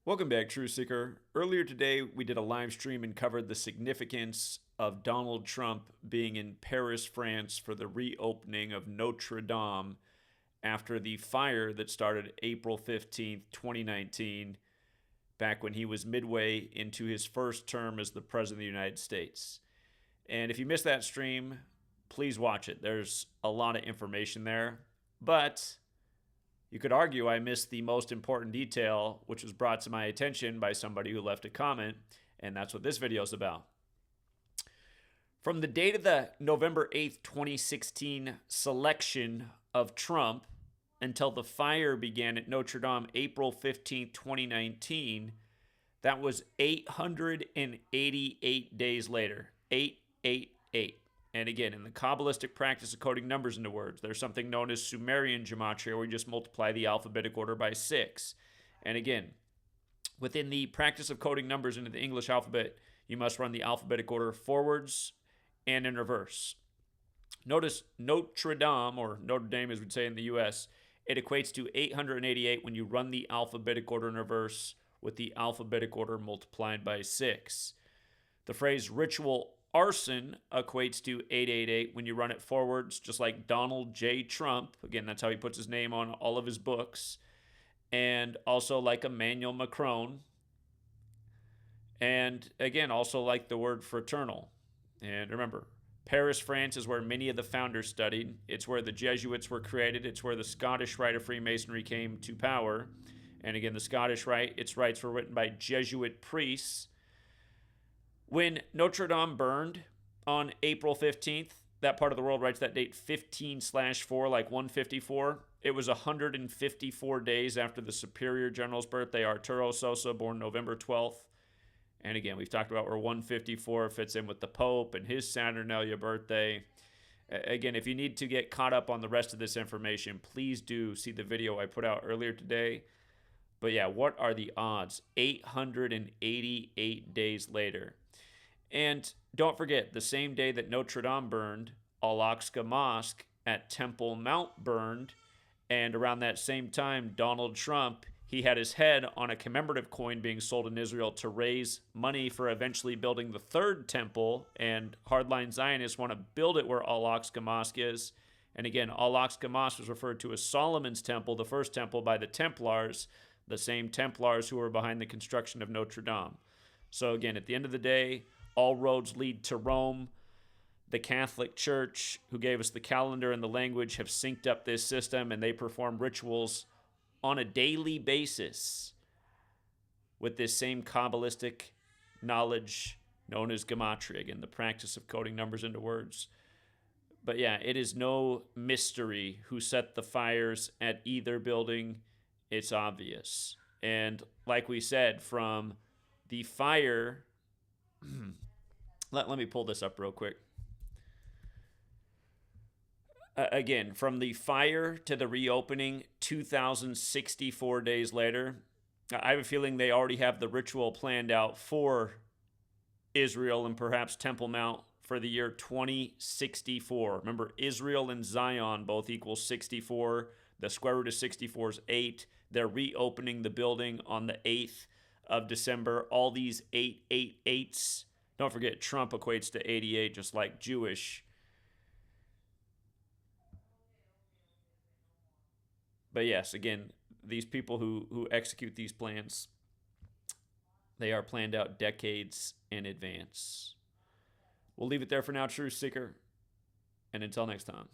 Welcome back, Truth Seeker. Earlier today, we did a live stream and covered the significance of Donald Trump being in Paris, France for the reopening of Notre Dame after the fire that started April 15th, 2019, back when he was midway into his first term as the President of the United States. And if you missed that stream, please watch it. There's a lot of information there. But you could argue I missed the most important detail, which was brought to my attention by somebody who left a comment, and that's what this video is about. From the date of the November 8th, 2016 selection of Trump until the fire began at Notre Dame April 15th, 2019, that was 888 days later. 888. And again, in the Kabbalistic practice of coding numbers into words, there's something known as Sumerian gematria, where you just multiply the alphabetic order by 6. And again, within the practice of coding numbers into the English alphabet, you must run the alphabetic order forwards and in reverse. Notice Notre Dame, or Notre Dame as we'd say in the U.S., it equates to 888 when you run the alphabetic order in reverse with the alphabetic order multiplied by 6. The phrase ritual arson equates to 888 when you run it forwards, just like Donald J. Trump. Again, that's how he puts his name on all of his books. And also like Emmanuel Macron. And again, also like the word fraternal. And remember, Paris, France is where many of the founders studied. It's where the Jesuits were created. It's where the Scottish Rite of Freemasonry came to power. And again, the Scottish Rite, its rites were written by Jesuit priests. When Notre Dame burned on April 15th, that part of the world writes that date 15/4, like 154. It was 154 days after the Superior General's birthday, Arturo Sosa, born November 12th. And again, we've talked about where 154 fits in with the Pope and his Saturnalia birthday. Again, if you need to get caught up on the rest of this information, please do see the video I put out earlier today. But yeah, what are the odds? 888 days later. And don't forget, the same day that Notre Dame burned, Al-Aqsa Mosque at Temple Mount burned. And around that same time, Donald Trump, he had his head on a commemorative coin being sold in Israel to raise money for eventually building the third temple. And hardline Zionists want to build it where Al-Aqsa Mosque is. And again, Al-Aqsa Mosque was referred to as Solomon's Temple, the first temple by the Templars, the same Templars who were behind the construction of Notre Dame. So again, at the end of the day, all roads lead to Rome. The Catholic Church, who gave us the calendar and the language, have synced up this system, and they perform rituals on a daily basis with this same Kabbalistic knowledge known as gematria. Again, the practice of coding numbers into words. But yeah, it is no mystery who set the fires at either building. It's obvious. And like we said, from the fire... Let me pull this up real quick. Again, from the fire to the reopening, 2,064 days later, I have a feeling they already have the ritual planned out for Israel and perhaps Temple Mount for the year 2064. Remember, Israel and Zion both equal 64. The square root of 64 is 8. They're reopening the building on the 8th of December. All these 888s. Don't forget, Trump equates to 88, just like Jewish. But yes, again, these people who execute these plans, they are planned out decades in advance. We'll leave it there for now, Truth Seeker. And until next time.